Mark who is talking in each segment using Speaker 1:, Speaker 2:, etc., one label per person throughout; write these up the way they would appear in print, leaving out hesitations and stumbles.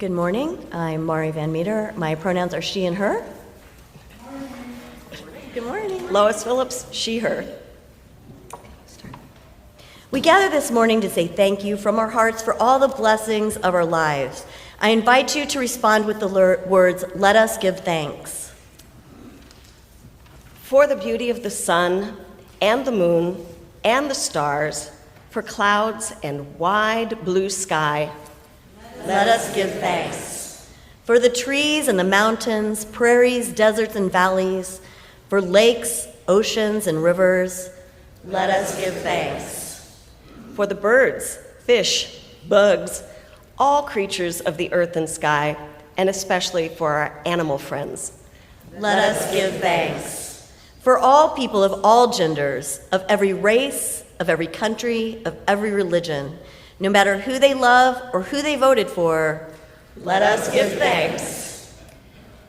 Speaker 1: Good morning. I'm Mari Van Meter. My pronouns are she and her. Good morning. Lois Phillips, she, her. We gather this morning to say thank you from our hearts for all the blessings of our lives. I invite you to respond with the words, "Let us give thanks."
Speaker 2: For the beauty of the sun and the moon and the stars, for clouds and wide blue sky,
Speaker 1: let us give thanks. For the trees and the mountains, prairies, deserts, and valleys, for lakes, oceans, and rivers, let us give thanks.
Speaker 2: For the birds, fish, bugs, all creatures of the earth and sky, and especially for our animal friends,
Speaker 1: let us give thanks. For all people of all genders, of every race, of every country, of every religion, no matter who they love or who they voted for, let us give thanks.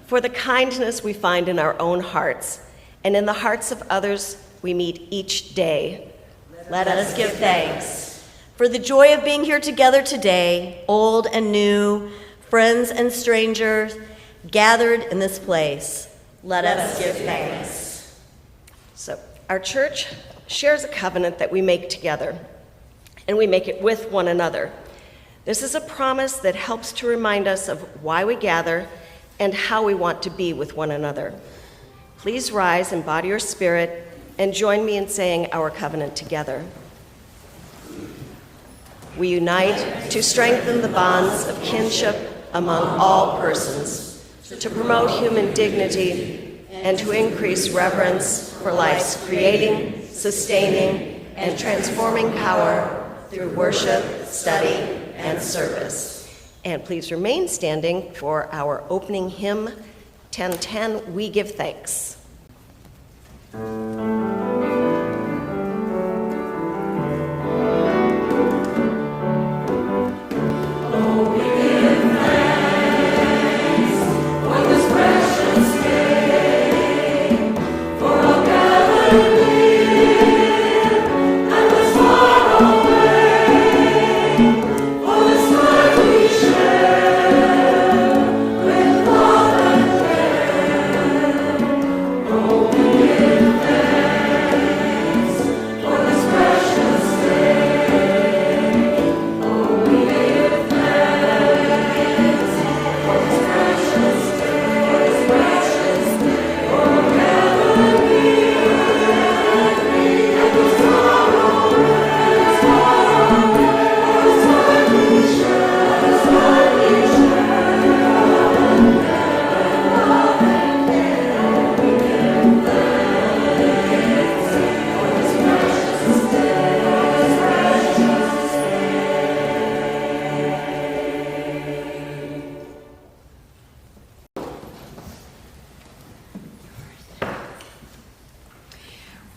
Speaker 2: For the kindness we find in our own hearts and in the hearts of others we meet each day,
Speaker 1: let us give thanks. For the joy of being here together today, old and new, friends and strangers, gathered in this place, let us give thanks.
Speaker 2: So, our church shares a covenant that we make together, and we make it with one another. This is a promise that helps to remind us of why we gather and how we want to be with one another. Please rise in body or spirit and join me in saying our covenant together. We unite to strengthen the bonds of kinship among all persons, to promote human dignity, and to increase reverence for life's creating, sustaining, and transforming power through worship, study, and service. And please remain standing for our opening hymn, 1010, We Give Thanks.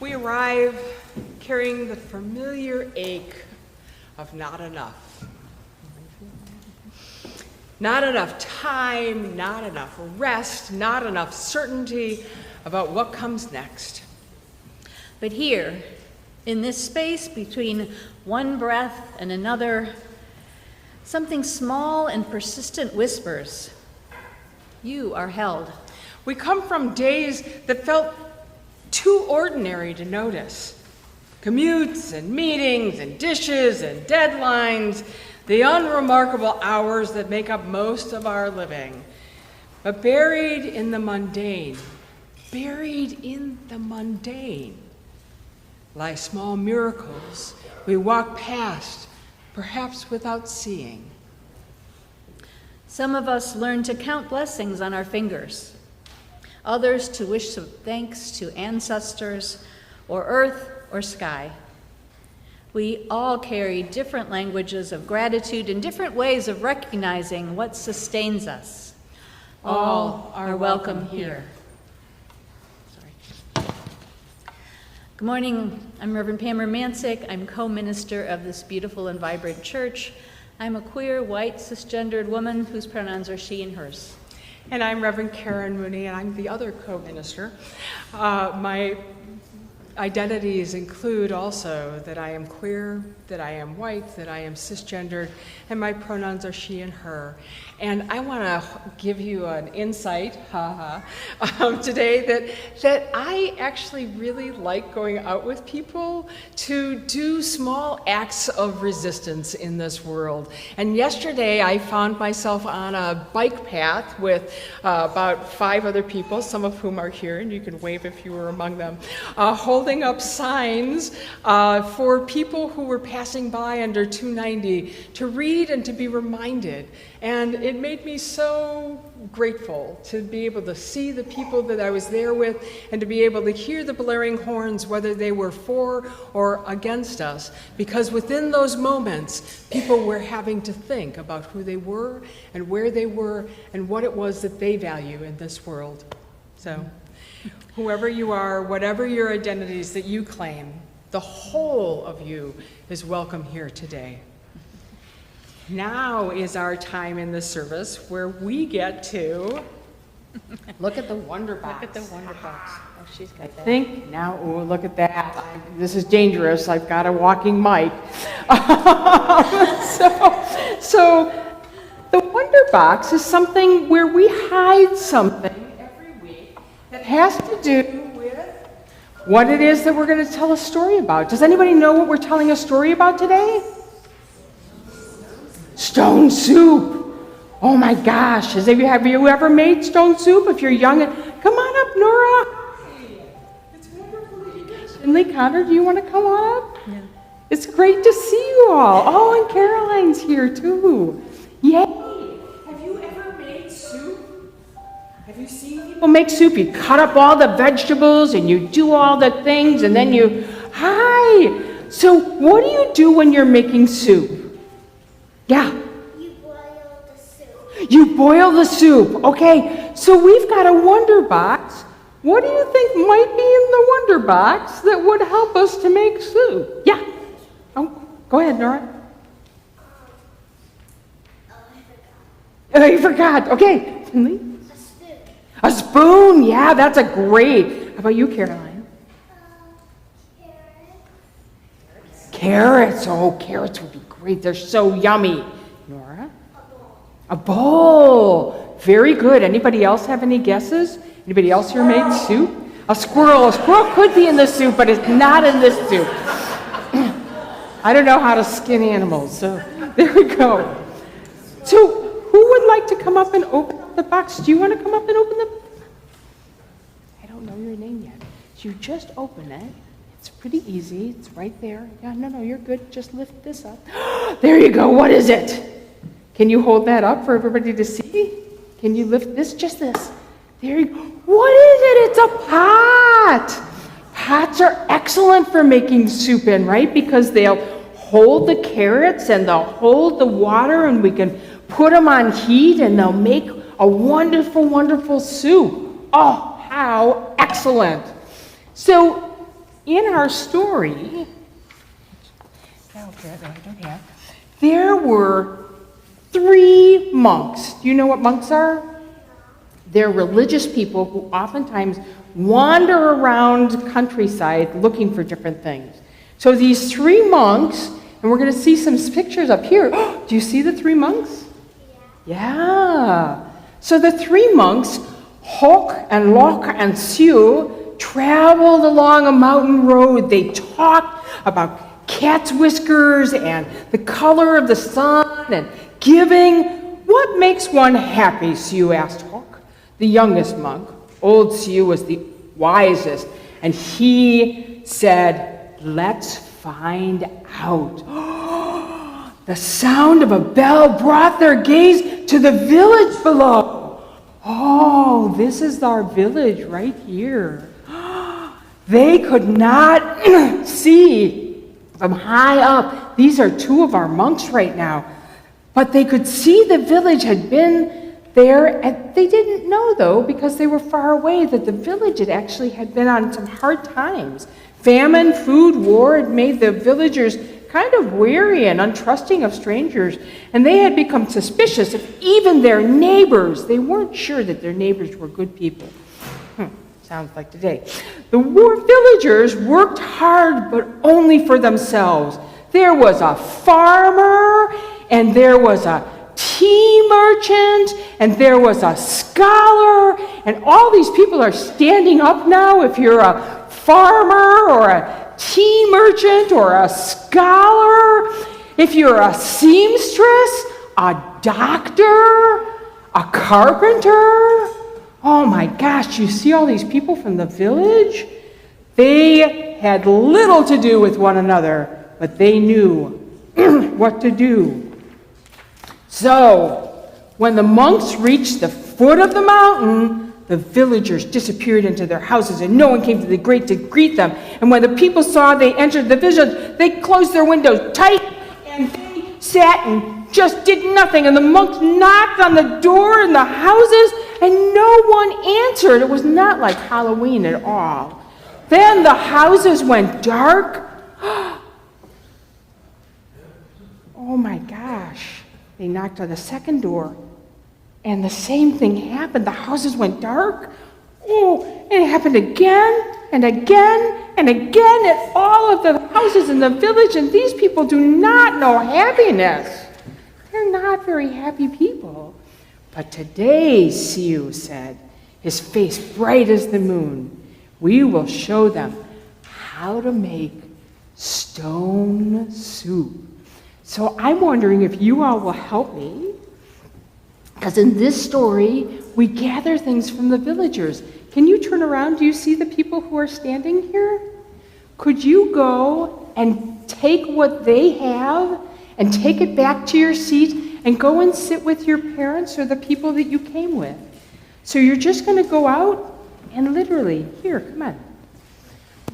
Speaker 3: We arrive carrying the familiar ache of not enough. Not enough time, not enough rest, not enough certainty about what comes next.
Speaker 4: But here, in this space between one breath and another, something small and persistent whispers, you are held.
Speaker 3: We come from days that felt too ordinary to notice. Commutes and meetings and dishes and deadlines, the unremarkable hours that make up most of our living. But buried in the mundane, lie small miracles we walk past, perhaps without seeing.
Speaker 4: Some of us learn to count blessings on our fingers, others to wish some thanks to ancestors or earth or sky. We all carry different languages of gratitude and different ways of recognizing what sustains us. All are welcome here. Good morning. I'm Reverend Pam Romancic. I'm co-minister of this beautiful and vibrant church. I'm a queer, white, cisgendered woman whose pronouns are she and hers.
Speaker 3: And I'm Reverend Karen Mooney, and I'm the other co-minister. My identities include also that I am queer, that I am white, that I am cisgendered, and my pronouns are she and her. And I want to give you an insight, today that I actually really like going out with people to do small acts of resistance in this world. And yesterday I found myself on a bike path with about 5 other people, some of whom are here, and you can wave if you were among them, holding up signs for people who were passing by under 290 to read and to be reminded. And it made me so grateful to be able to see the people that I was there with and to be able to hear the blaring horns, whether they were for or against us, because within those moments, people were having to think about who they were and where they were and what it was that they value in this world. So, whoever you are, whatever your identities that you claim, the whole of you is welcome here today. Now is our time in the service where we get to look at the Wonder Box.
Speaker 4: Look at the Wonder Box. Oh, she's got that.
Speaker 3: Think now, oh, look at that. This is dangerous. I've got a walking mic. So the Wonder Box is something where we hide something every week that has to do with what it is that we're going to tell a story about. Does anybody know what we're telling a story about today? Stone soup. Oh my gosh. Have you ever made stone soup? If you're young, come on up, Nora. It's wonderful that you guys. And Lee Connor, do you want to come on up? Yeah. It's great to see you all. Oh, and Caroline's here too. Yay. Have you ever made soup? Have you seen people make soup? You cut up all the vegetables and you do all the things and then hi. So what do you do when you're making soup? Yeah.
Speaker 5: You boil the soup.
Speaker 3: You boil the soup. Okay, so we've got a Wonder Box. What do you think might be in the Wonder Box that would help us to make soup? Yeah. Oh, go ahead, Nora.
Speaker 5: I
Speaker 3: You forgot. Okay. Finley?
Speaker 5: forgot. A spoon.
Speaker 3: A spoon. Yeah, that's a great. How about you, Caroline?
Speaker 5: Carrot.
Speaker 3: Carrots. Oh, carrots would be great. They're so yummy. Nora? A bowl. Very good. Anybody else have any guesses? Anybody else here made soup? A squirrel. A squirrel could be in the soup, but it's not in this soup. I don't know how to skin animals, so there we go. So, who would like to come up and open up the box? Do you want to come up and open the... I don't know your name yet. So you just open it. It's pretty easy. It's right there. Yeah, no, you're good. Just lift this up. There you go. What is it? Can you hold that up for everybody to see? Can you lift this? Just this. There you go. What is it? It's a pot. Pots are excellent for making soup in, right? Because they'll hold the carrots and they'll hold the water and we can put them on heat and they'll make a wonderful, wonderful soup. Oh, how excellent. So, in our story, there were 3 monks. Do you know what monks are? They're religious people who oftentimes wander around countryside looking for different things. So these 3 monks, and we're going to see some pictures up here. Do you see the 3 monks? Yeah. So the 3 monks, Hok and Lok and Siu, traveled along a mountain road. They talked about cat's whiskers and the color of the sun and giving. What makes one happy? Siu asked Hok, the youngest monk. Old Siu was the wisest, and he said, "Let's find out." The sound of a bell brought their gaze to the village below. Oh, this is our village right here. They could not see from high up. These are 2 of our monks right now. But they could see the village had been there, and they didn't know, though, because they were far away, that the village had been on some hard times. Famine, food, war had made the villagers kind of wary and untrusting of strangers, and they had become suspicious of even their neighbors. They weren't sure that their neighbors were good people. Sounds like today. The villagers worked hard, but only for themselves. There was a farmer, and there was a tea merchant, and there was a scholar, and all these people are standing up now. If you're a farmer or a tea merchant or a scholar, if you're a seamstress, a doctor, a carpenter. Oh my gosh, you see all these people from the village? They had little to do with one another, but they knew what to do. So, when the monks reached the foot of the mountain, the villagers disappeared into their houses, and no one came to the grate to greet them. And when the people saw they entered the village, they closed their windows tight, and they sat and just did nothing. And the monks knocked on the door in the houses, and no one answered. It was not like Halloween at all. Then the houses went dark. Oh my gosh. They knocked on the second door, and the same thing happened. The houses went dark. Oh, and it happened again, and again, and again at all of the houses in the village, and these people do not know happiness. They're not very happy people. But today, Siu said, his face bright as the moon, we will show them how to make stone soup. So I'm wondering if you all will help me, because in this story, we gather things from the villagers. Can you turn around? Do you see the people who are standing here? Could you go and take what they have and take it back to your seat and go and sit with your parents or the people that you came with? So you're just going to go out and literally, here, come on.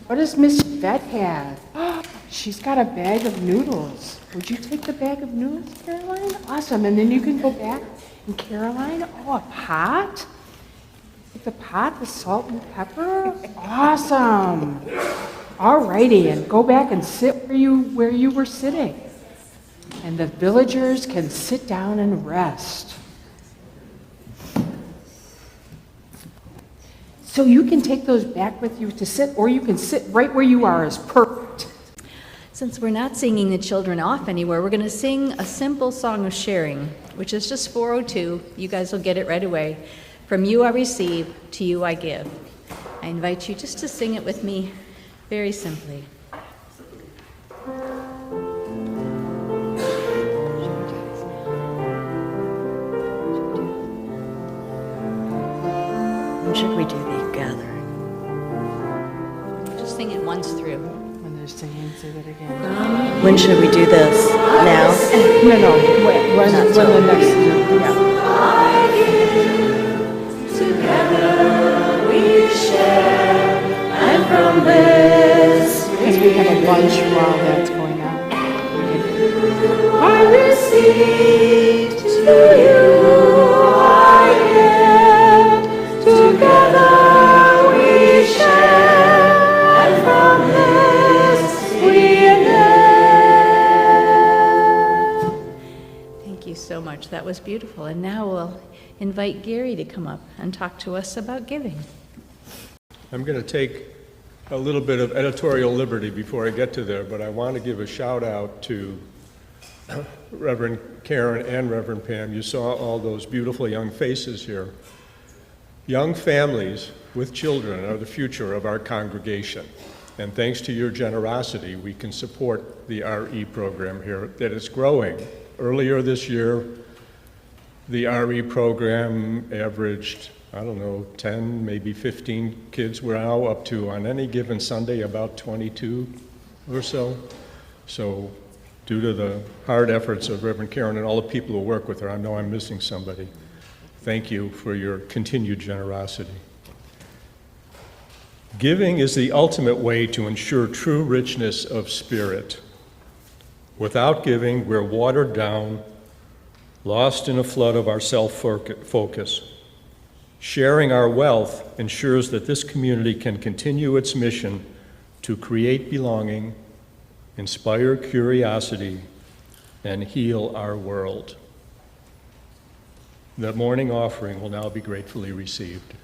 Speaker 3: What does Miss Vet have? Oh, she's got a bag of noodles. Would you take the bag of noodles, Caroline? Awesome. And then you can go back. And Caroline, oh, a pot? Take the pot with salt and pepper? Awesome. All righty, and go back and sit where you were sitting. And the villagers can sit down and rest. So you can take those back with you to sit, or you can sit right where you are is perfect.
Speaker 4: Since we're not singing the children off anywhere, we're going to sing a simple song of sharing, which is just 402. You guys will get it right away. From you I receive, to you I give. I invite you just to sing it with me very simply.
Speaker 1: When should we do the gathering?
Speaker 4: Just sing it once through.
Speaker 3: When they're singing, say that again.
Speaker 1: When should we do this? Now?
Speaker 3: No, when the next, yeah.
Speaker 2: Together we share, and from this
Speaker 3: Because we have a lunch while that's going on.
Speaker 2: I receive, to you I give. Together we share, and from this we live.
Speaker 4: Thank you so much. That was beautiful. And now we'll invite Gary to come up and talk to us about giving.
Speaker 6: I'm going to take a little bit of editorial liberty before I get to there, but I want to give a shout out to Reverend Karen and Reverend Pam. You saw all those beautiful young faces here. Young families with children are the future of our congregation. And thanks to your generosity, we can support the RE program here that is growing. Earlier this year, the RE program averaged, 10, maybe 15 kids. We're now up to, on any given Sunday, about 22 or so. So due to the hard efforts of Reverend Karen and all the people who work with her, I know I'm missing somebody. Thank you for your continued generosity. Giving is the ultimate way to ensure true richness of spirit. Without giving, we're watered down, lost in a flood of our self-focus. Sharing our wealth ensures that this community can continue its mission to create belonging, inspire curiosity, and heal our world. The morning offering will now be gratefully received.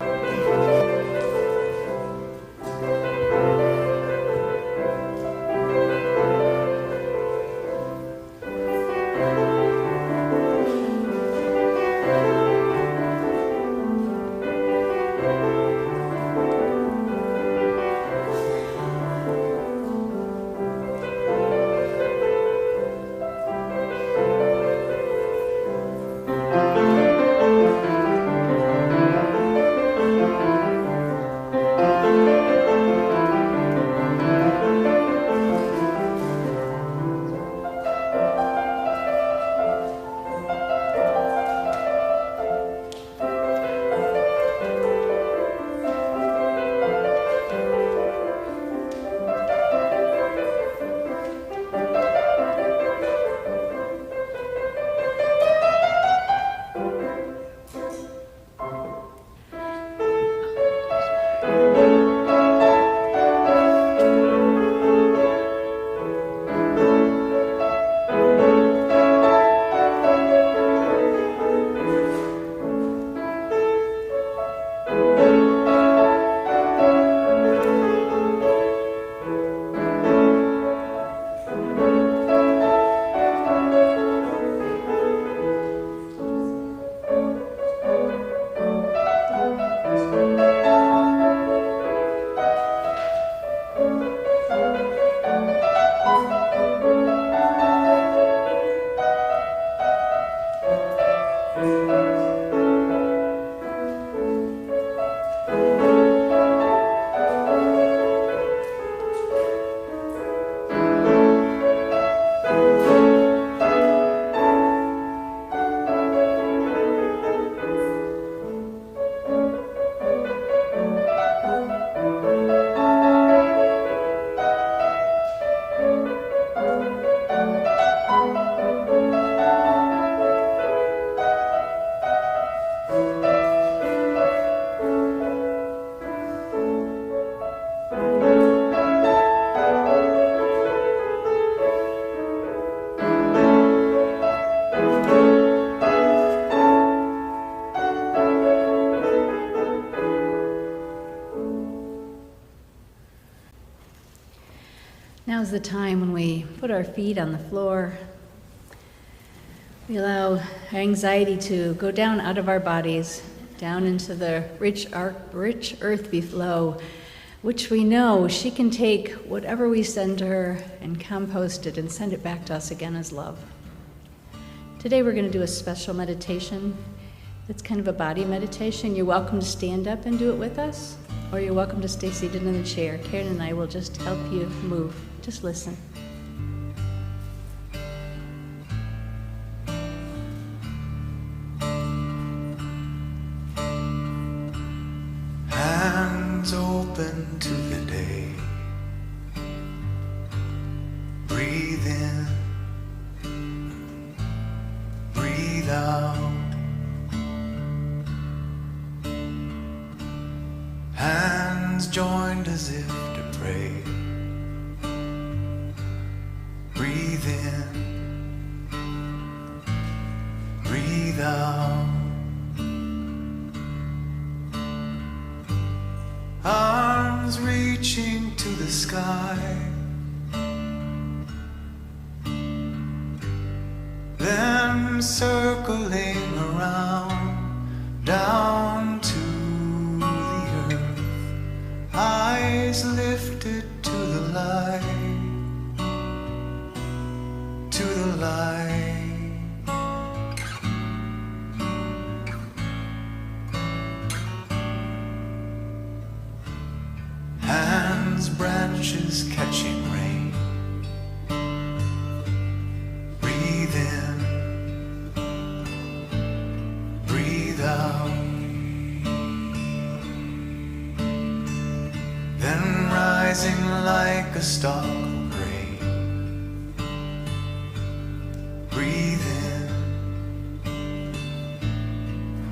Speaker 4: Now's the time when we put our feet on the floor. We allow our anxiety to go down out of our bodies, down into the rich earth below, which we know she can take whatever we send to her and compost it and send it back to us again as love. Today we're going to do a special meditation. It's kind of a body meditation. You're welcome to stand up and do it with us, or you're welcome to stay seated in the chair. Karen and I will just help you move. Just listen.
Speaker 7: Hands open to the day. Breathe in, breathe out. Hands joined as if to pray. Breathe in, breathe out. Arms reaching to the sky. Then circling around, down to the earth. Eyes lifted to the light, to the light. Hands, branches catching rain. Breathe in, breathe out. Then rising like a stalk of grain. Breathe in,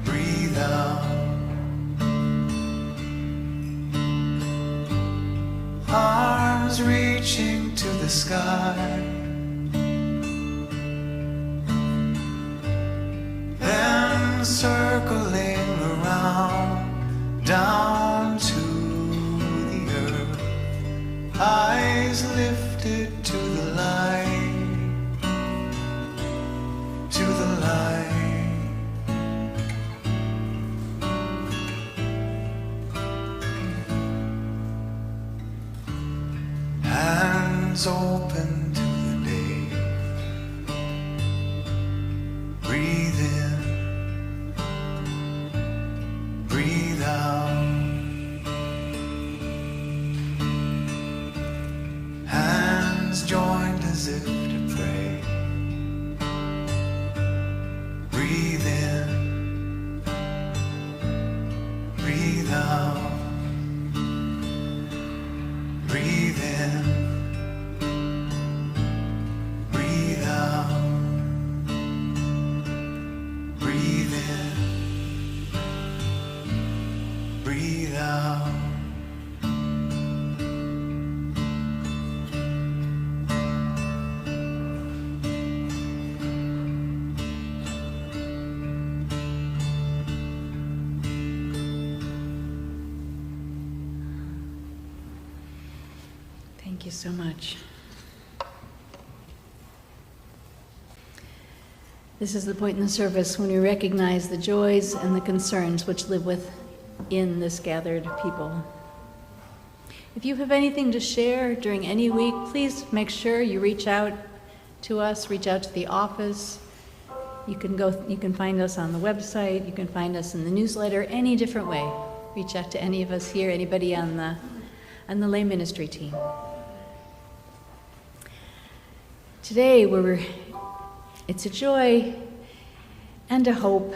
Speaker 7: breathe out. Arms reaching to the sky. Then circling around, down to the earth. Eyes lifted to the light, to the light. Hands open to the day. Breathe in, breathe out. Hands joined as if to pray. Breathe in, breathe out. Breathe in, breathe out. Breathe in, breathe out.
Speaker 4: Thank you so much. This is the point in the service when we recognize the joys and the concerns which live within this gathered people. If you have anything to share during any week, please make sure you reach out to us, reach out to the office. You can find us on the website, you can find us in the newsletter, any different way. Reach out to any of us here, anybody on the lay ministry team. Today, it's a joy and a hope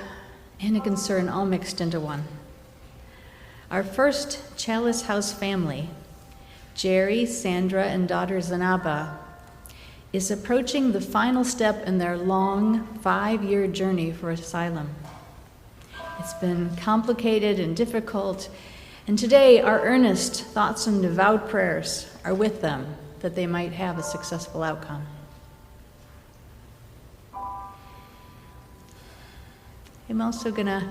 Speaker 4: and a concern all mixed into one. Our first Chalice House family, Jerry, Sandra, and daughter Zanaba, is approaching the final step in their long 5-year journey for asylum. It's been complicated and difficult, and today our earnest thoughts and devout prayers are with them that they might have a successful outcome. I'm also going to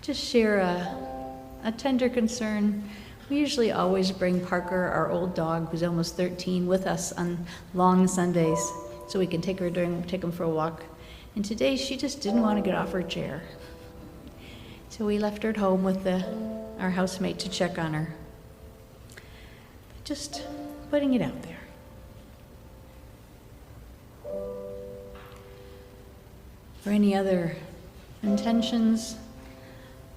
Speaker 4: just share a tender concern We usually always bring Parker, our old dog, who's almost 13, with us on long Sundays so we can take him for a walk. And today she just didn't want to get off her chair. So we left her at home with our housemate to check on her. Just putting it out there. For any other intentions,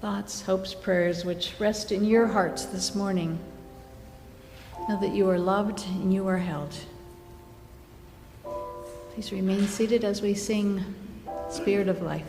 Speaker 4: thoughts, hopes, prayers which rest in your hearts this morning, know that you are loved and you are held. Please remain seated as we sing Spirit of Life.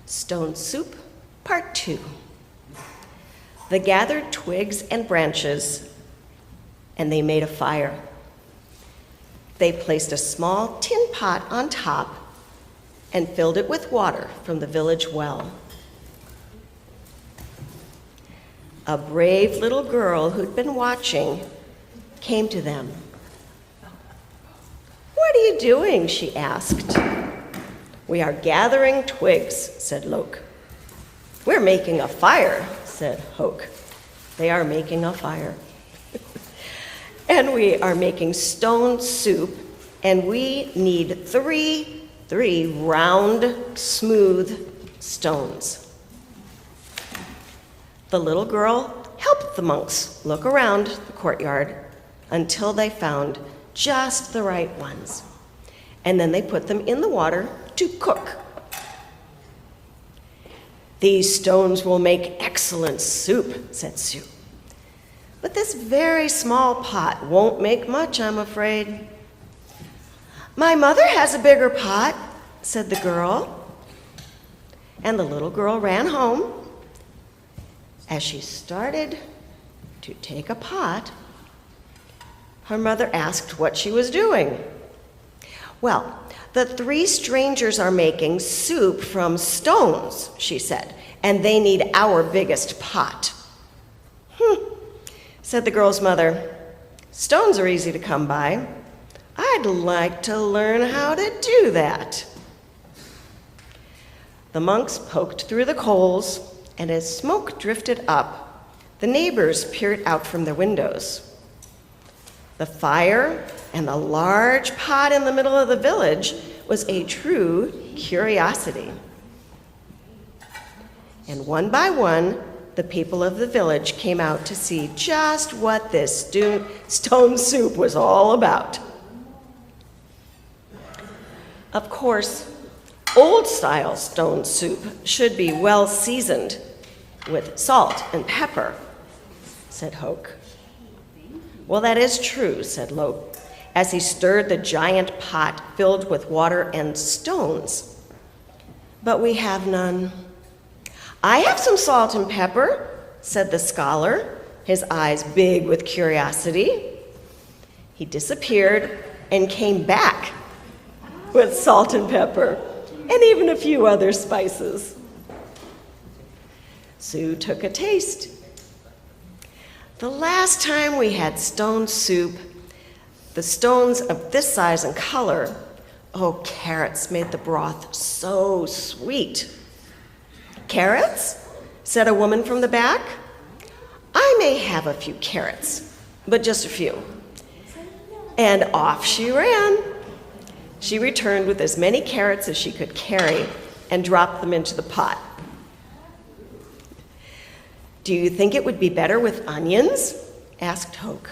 Speaker 2: Stone Soup, Part 2. They gathered twigs and branches, and they made a fire. They placed a small tin pot on top and filled it with water from the village well. A brave little girl who'd been watching came to them. "What are you doing?" she asked. "We are gathering twigs," said Loke. "We're making a fire," said Hoke. They are making a fire. "And we are making stone soup, and we need three round, smooth stones." The little girl helped the monks look around the courtyard until they found just the right ones, and then they put them in the water to cook. "These stones will make excellent soup," said Sue. "But this very small pot won't make much, I'm afraid." "My mother has a bigger pot," said the girl. And the little girl ran home. As she started to take a pot, her mother asked what she was doing. "Well, the 3 strangers are making soup from stones," she said, "and they need our biggest pot." Said the girl's mother. "Stones are easy to come by. I'd like to learn how to do that." The monks poked through the coals, and as smoke drifted up, the neighbors peered out from their windows. The fire and the large pot in the middle of the village was a true curiosity. And one by one, the people of the village came out to see just what this stone soup was all about. Of course, old-style stone soup should be well seasoned with salt and pepper, said Hoke. "Well, that is true," said Loke, as he stirred the giant pot filled with water and stones. "But we have none." "I have some salt and pepper," said the scholar, his eyes big with curiosity. He disappeared and came back with salt and pepper and even a few other spices. Sue took a taste. "The last time we had stone soup, the stones of this size and color, carrots made the broth so sweet." "Carrots?" said a woman from the back. "I may have a few carrots, but just a few." And off she ran. She returned with as many carrots as she could carry and dropped them into the pot. "Do you think it would be better with onions?" asked Hoke.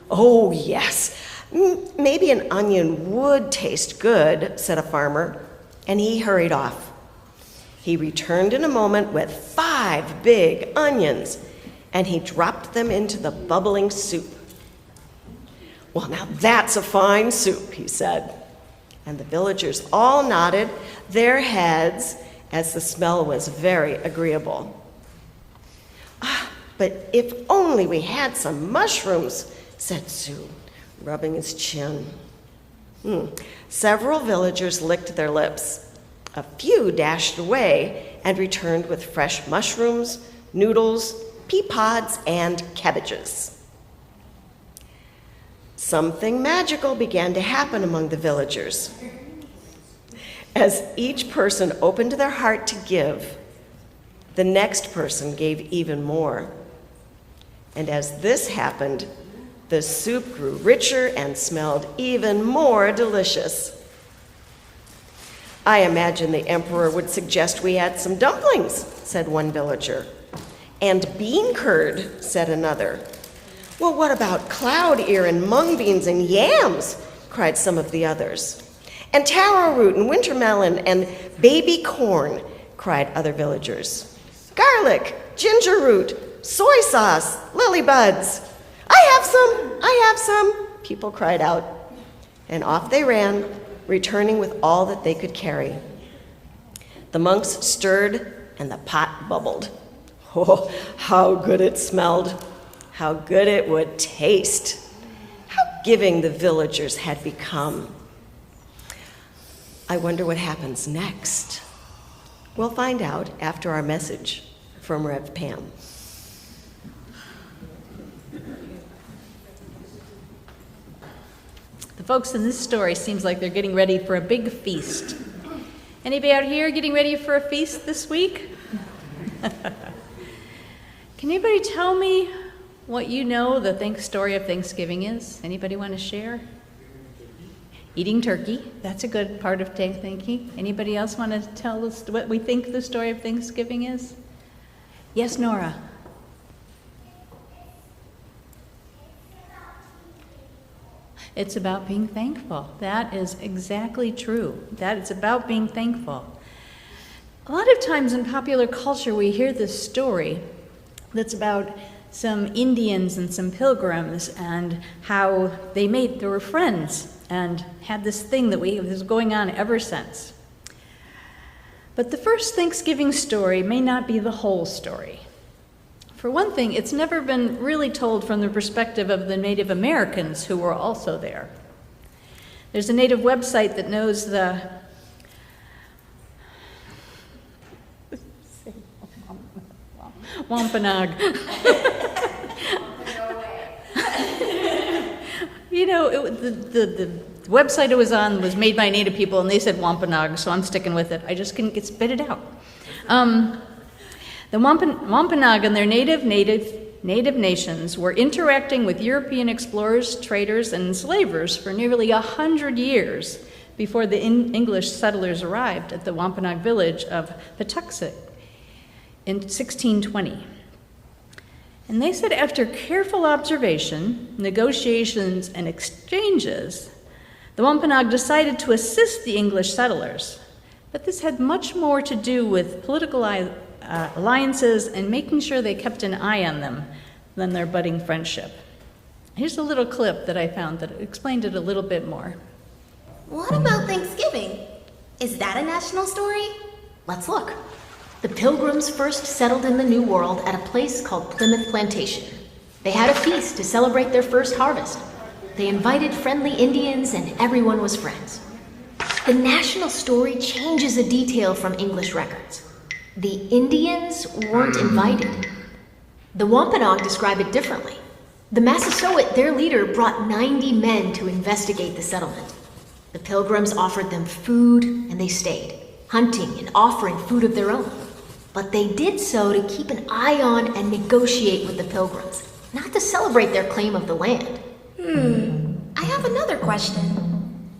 Speaker 2: "Oh, yes. Maybe an onion would taste good," said a farmer, and he hurried off. He returned in a moment with 5 big onions, and he dropped them into the bubbling soup. "Well, now that's a fine soup," he said. And the villagers all nodded their heads as the smell was very agreeable. "Ah, but if only we had some mushrooms," said Sue, rubbing his chin. Several villagers licked their lips. A few dashed away and returned with fresh mushrooms, noodles, pea pods, and cabbages. Something magical began to happen among the villagers. As each person opened their heart to give, the next person gave even more. And as this happened, the soup grew richer and smelled even more delicious. "I imagine the emperor would suggest we add some dumplings," said one villager. "And bean curd," said another. "Well, what about cloud ear and mung beans and yams?" cried some of the others. "And taro root and winter melon and baby corn," cried other villagers. "Garlic, ginger root, soy sauce, lily buds. I have some, people cried out. And off they ran, returning with all that they could carry. The monks stirred and the pot bubbled. Oh, how good it smelled. How good it would taste. How giving the villagers had become. I wonder what happens next. We'll find out after our message from Rev Pam.
Speaker 4: The folks in this story seems like they're getting ready for a big feast. Anybody out here getting ready for a feast this week? Can anybody tell me what you know the story of Thanksgiving is? Anybody want to share? Eating turkey. That's a good part of Thanksgiving. Anybody else want to tell us what we think the story of Thanksgiving is? Yes, Nora. It's about being thankful. That is exactly true. That it's about being thankful. A lot of times in popular culture, we hear this story that's about some Indians and some pilgrims and how they were friends and had this thing that was going on ever since. But the first Thanksgiving story may not be the whole story. For one thing, it's never been really told from the perspective of the Native Americans who were also there. There's a Native website that knows the Wampanoag. The website it was on was made by Native people, and they said Wampanoag, so I'm sticking with it. I just couldn't spit it out. The Wampanoag and their native nations were interacting with European explorers, traders, and enslavers for nearly 100 years before the English settlers arrived at the Wampanoag village of Patuxet in 1620. And they said after careful observation, negotiations, and exchanges, the Wampanoag decided to assist the English settlers. But this had much more to do with political alliances and making sure they kept an eye on them than their budding friendship. Here's a little clip that I found that explained it a little bit more.
Speaker 8: What about Thanksgiving? Is that a national story? Let's look. The Pilgrims first settled in the New World at a place called Plymouth Plantation. They had a feast to celebrate their first harvest. They invited friendly Indians and everyone was friends. The national story changes a detail from English records. The Indians weren't invited. The Wampanoag describe it differently. The Massasoit, their leader, brought 90 men to investigate the settlement. The Pilgrims offered them food and they stayed, hunting and offering food of their own. But they did so to keep an eye on and negotiate with the Pilgrims, not to celebrate their claim of the land.
Speaker 5: I have another question.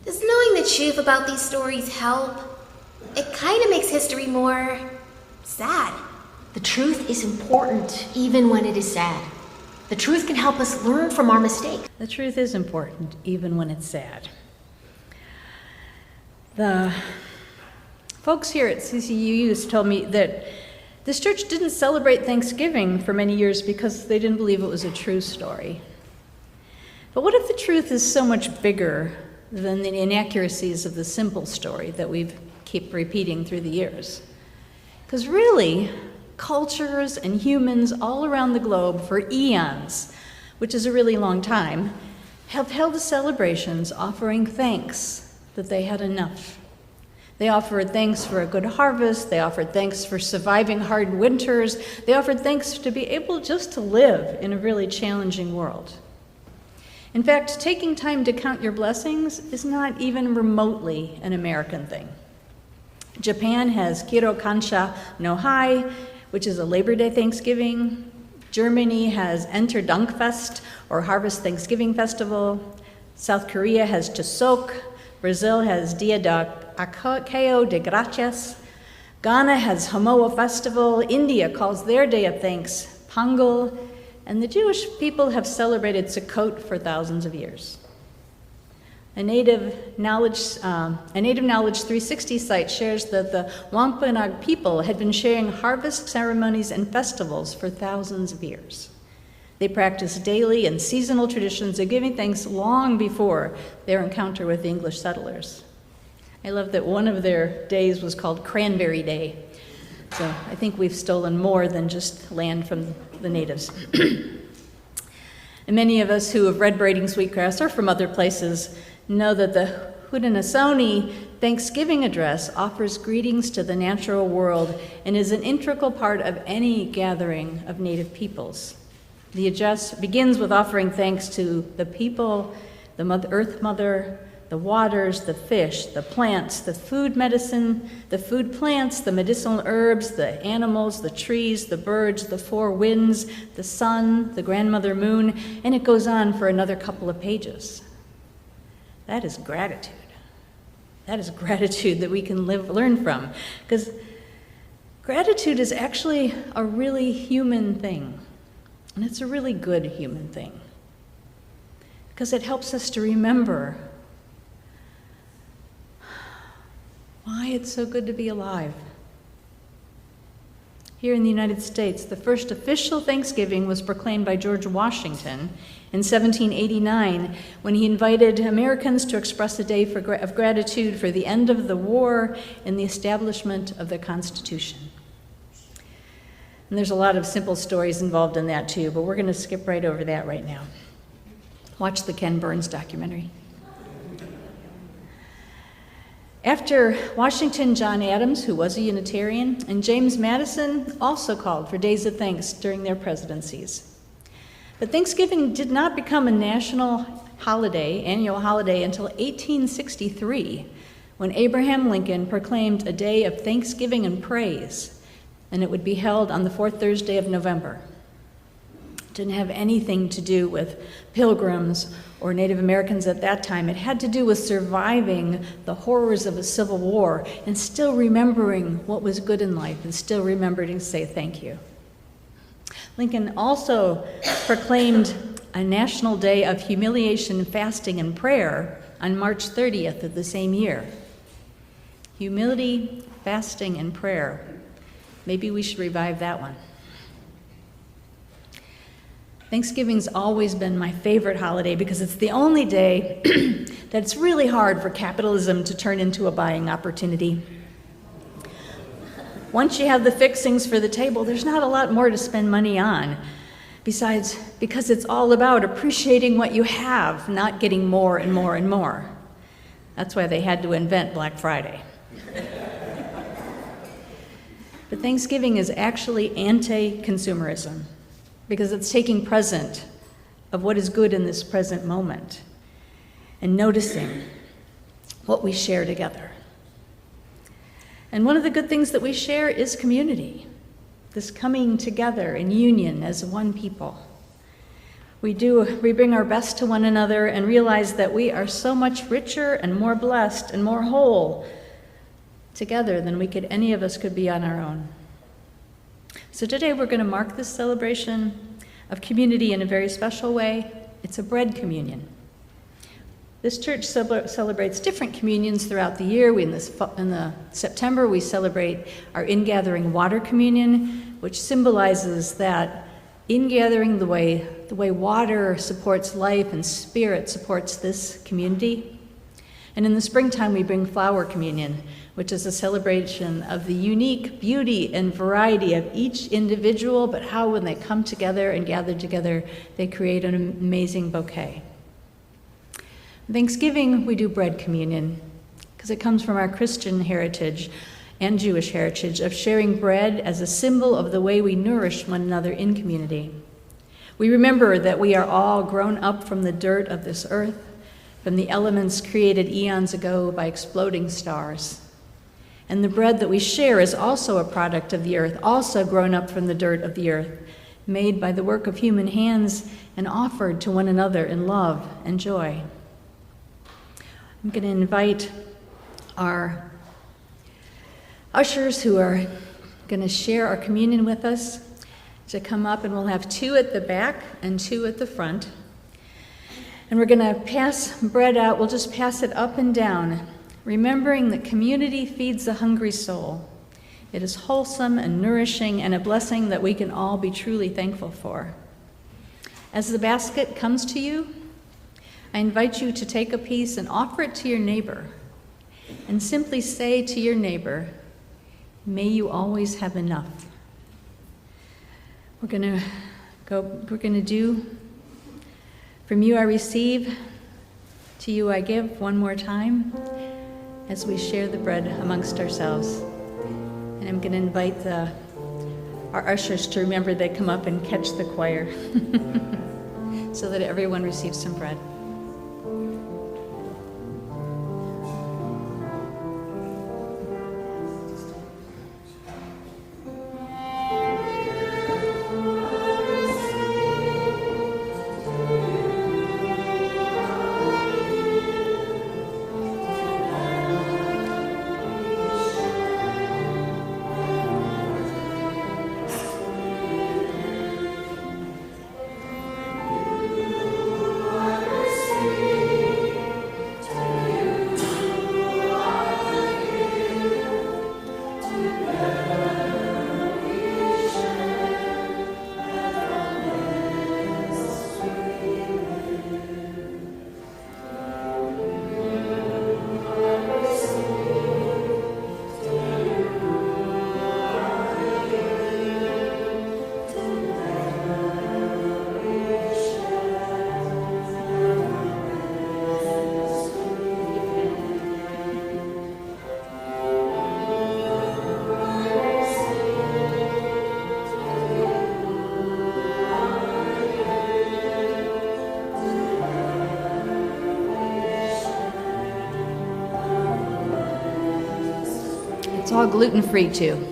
Speaker 5: Does knowing
Speaker 8: the truth about these stories help? It kind of makes history more sad.
Speaker 9: The truth is important, even when it is sad. The truth can help us learn from our mistakes.
Speaker 4: The truth is important, even when it's sad. The folks here at CCU's told me that this church didn't celebrate Thanksgiving for many years because they didn't believe it was a true story. But what if the truth is so much bigger than the inaccuracies of the simple story that we keep repeating through the years? Because really, cultures and humans all around the globe for eons, which is a really long time, have held celebrations offering thanks that they had enough. They offered thanks for a good harvest. They offered thanks for surviving hard winters. They offered thanks to be able just to live in a really challenging world. In fact, taking time to count your blessings is not even remotely an American thing. Japan has Kiro Kansha no Hai, which is a Labor Day Thanksgiving. Germany has Enter Dankfest, or Harvest Thanksgiving Festival. South Korea has Chuseok. Brazil has Dia de Acao de Gracias. Ghana has Hamoa Festival. India calls their day of thanks Pongal. And the Jewish people have celebrated Sukkot for thousands of years. A Native Knowledge 360 site shares that the Wampanoag people had been sharing harvest ceremonies and festivals for thousands of years. They practiced daily and seasonal traditions of giving thanks long before their encounter with the English settlers. I love that one of their days was called Cranberry Day. So I think we've stolen more than just land from the natives. And many of us who have read Braiding Sweetgrass or from other places know that the Haudenosaunee Thanksgiving address offers greetings to the natural world and is an integral part of any gathering of Native peoples. The address begins with offering thanks to the people, the Earth Mother, the waters, the fish, the plants, the food medicine, the food plants, the medicinal herbs, the animals, the trees, the birds, the four winds, the sun, the grandmother moon, and it goes on for another couple of pages. That is gratitude. That is gratitude that we can learn from. Because gratitude is actually a really human thing. And it's a really good human thing. Because it helps us to remember why it's so good to be alive. Here in the United States, the first official Thanksgiving was proclaimed by George Washington in 1789 when he invited Americans to express a day of gratitude for the end of the war and the establishment of the Constitution. And there's a lot of simple stories involved in that too, but we're going to skip right over that right now. Watch the Ken Burns documentary. After Washington, John Adams, who was a Unitarian, and James Madison also called for days of thanks during their presidencies. But Thanksgiving did not become a national holiday, annual holiday, until 1863, when Abraham Lincoln proclaimed a day of thanksgiving and praise, and it would be held on the fourth Thursday of November. It didn't have anything to do with pilgrims or Native Americans at that time. It had to do with surviving the horrors of a civil war and still remembering what was good in life and still remembering to say thank you. Lincoln also proclaimed a national day of humiliation, fasting, and prayer on March 30th of the same year. Humility, fasting, and prayer. Maybe we should revive that one. Thanksgiving's always been my favorite holiday because it's the only day that it's really hard for capitalism to turn into a buying opportunity. Once you have the fixings for the table, there's not a lot more to spend money on. Besides, because it's all about appreciating what you have, not getting more and more and more. That's why they had to invent Black Friday. But Thanksgiving is actually anti-consumerism because it's taking present of what is good in this present moment and noticing what we share together. And one of the good things that we share is community, this coming together in union as one people. We bring our best to one another and realize that we are so much richer and more blessed and more whole together than any of us could be on our own. So today we're going to mark this celebration of community in a very special way. It's a bread communion. This church celebrates different communions throughout the year. In the September, we celebrate our ingathering water communion, which symbolizes that ingathering the way water supports life and spirit supports this community. And in the springtime, we bring flower communion, which is a celebration of the unique beauty and variety of each individual, but how when they come together and gather together, they create an amazing bouquet. Thanksgiving, we do bread communion, because it comes from our Christian heritage and Jewish heritage of sharing bread as a symbol of the way we nourish one another in community. We remember that we are all grown up from the dirt of this earth, from the elements created eons ago by exploding stars. And the bread that we share is also a product of the earth, also grown up from the dirt of the earth, made by the work of human hands and offered to one another in love and joy. I'm going to invite our ushers who are going to share our communion with us to come up, and we'll have 2 at the back and 2 at the front. And we're going to pass bread out. We'll just pass it up and down, remembering that community feeds the hungry soul. It is wholesome and nourishing and a blessing that we can all be truly thankful for. As the basket comes to you, I invite you to take a piece and offer it to your neighbor, and simply say to your neighbor, "May you always have enough." We're going to do, "From you I receive, to you I give," one more time as we share the bread amongst ourselves. And I'm going to invite our ushers to remember they come up and catch the choir so that everyone receives some bread. It's all gluten-free too.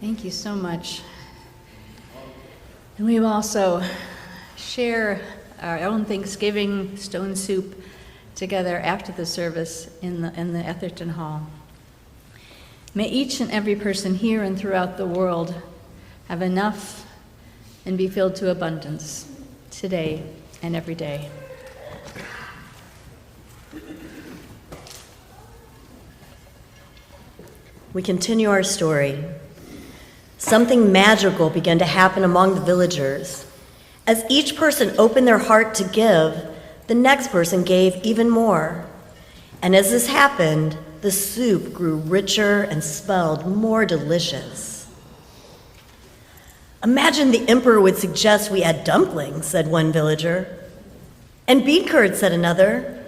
Speaker 4: Thank you so much. And we will also share our own Thanksgiving stone soup together after the service in the Etherton Hall. May each and every person here and throughout the world have enough and be filled to abundance today and every day.
Speaker 1: We continue our story. Something magical began to happen among the villagers. As each person opened their heart to give, the next person gave even more. And as this happened, the soup grew richer and smelled more delicious. Imagine the emperor would suggest we add dumplings, said one villager. And bean curd, said another.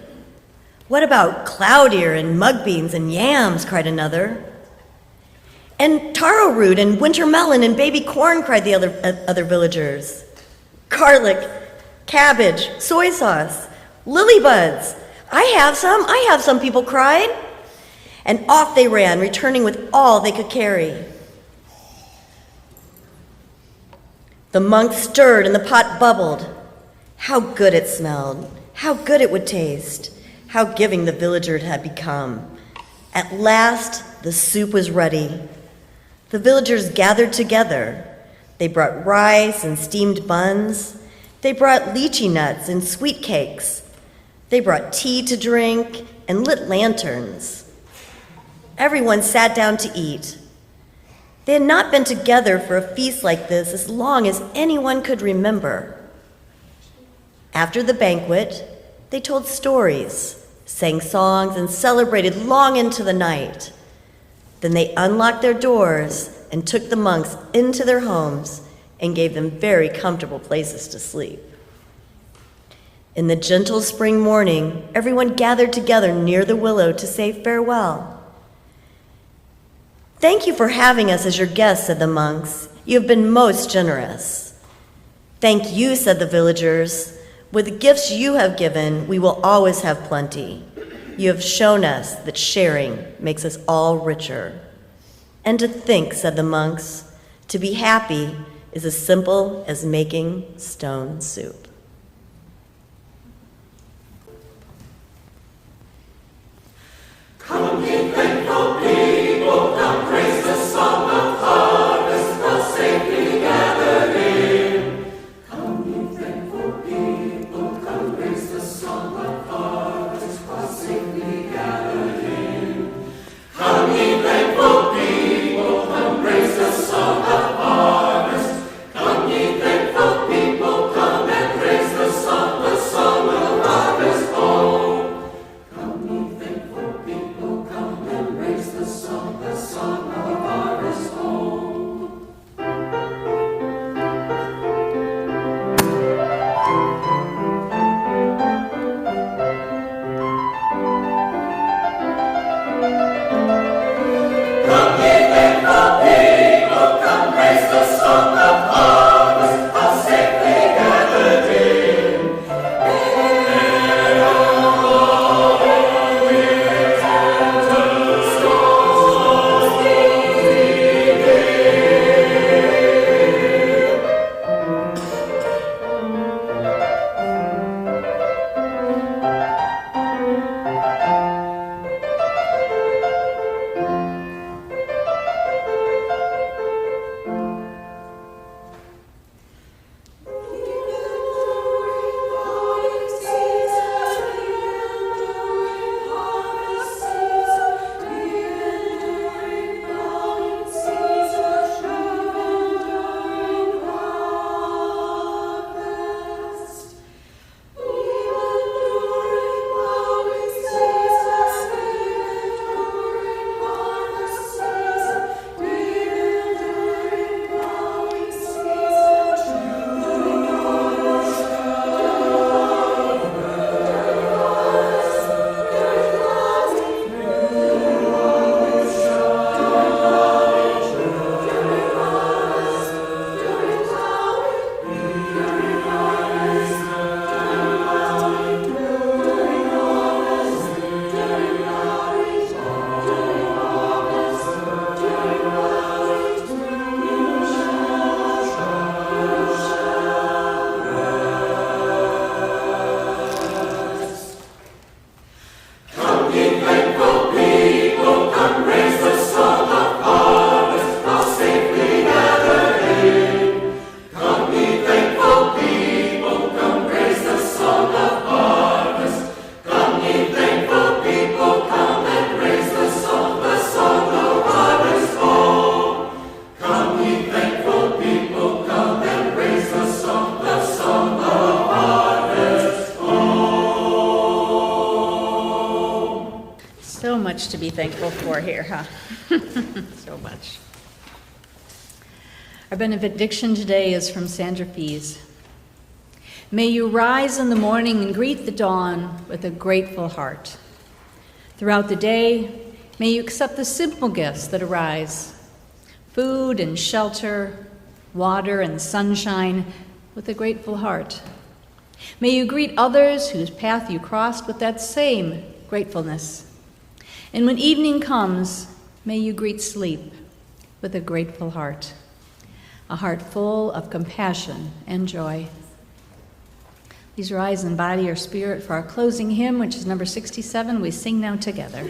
Speaker 1: What about cloud ear and mug beans and yams, cried another. And taro root and winter melon and baby corn, cried the other villagers. Garlic, cabbage, soy sauce, lily buds. I have some, people cried. And off they ran, returning with all they could carry. The monks stirred and the pot bubbled. How good it smelled, how good it would taste, how giving the villager had become. At last, the soup was ready. The villagers gathered together. They brought rice and steamed buns. They brought lychee nuts and sweet cakes. They brought tea to drink and lit lanterns. Everyone sat down to eat. They had not been together for a feast like this as long as anyone could remember. After the banquet, they told stories, sang songs, and celebrated long into the night. Then they unlocked their doors and took the monks into their homes and gave them very comfortable places to sleep. In the gentle spring morning, everyone gathered together near the willow to say farewell. Thank you for having us as your guests, said the monks. You have been most generous. Thank you, said the villagers. With the gifts you have given, we will always have plenty. You have shown us that sharing makes us all richer. And to think, said the monks, to be happy is as simple as making stone soup.
Speaker 10: Come, ye thankful people, come praise the song of harvest, while safely gathered in. Come, ye thankful people, come praise the song of harvest, while safely gathered in. Come, ye thankful people, come praise the song of harvest. Come, ye thankful people, come and praise
Speaker 4: So much to be thankful for here, huh? So much. Our benediction today is from Sandra Fees. May you rise in the morning and greet the dawn with a grateful heart. Throughout the day, may you accept the simple gifts that arise, food and shelter, water and sunshine, with a grateful heart. May you greet others whose path you crossed with that same gratefulness. And when evening comes, may you greet sleep with a grateful heart, a heart full of compassion and joy. Please rise in body or spirit for our closing hymn, which is number 67. We sing now together.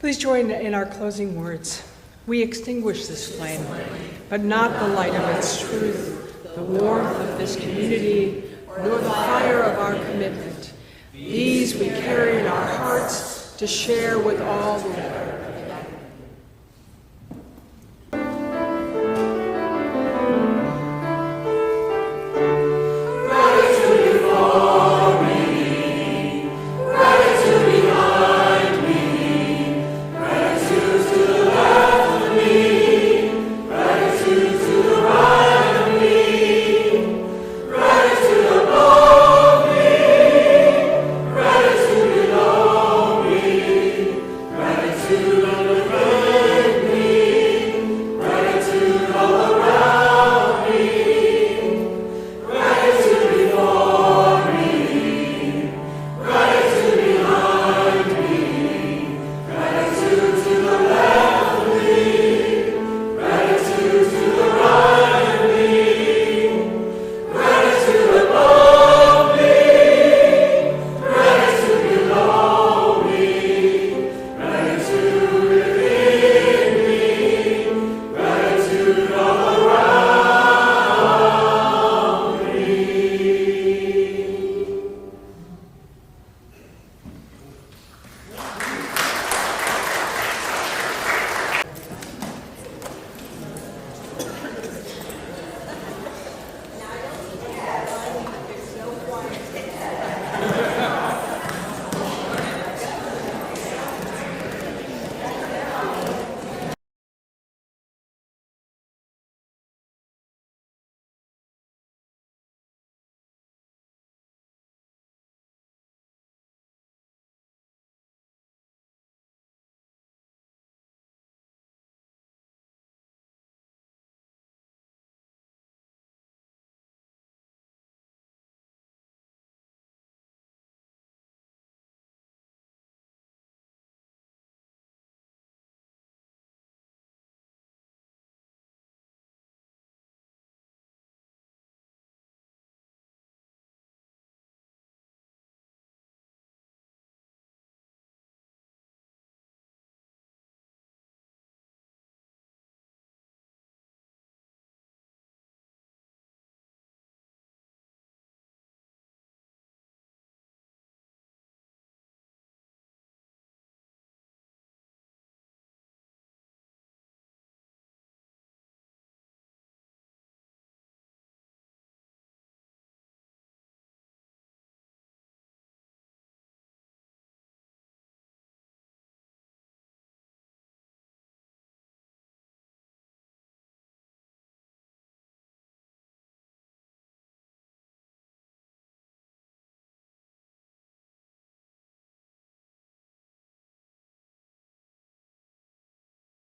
Speaker 3: Please join in our closing words. We extinguish this flame, but not the light of its truth, the warmth of this community, nor the fire of our commitment. These we carry in our hearts to share with all the world.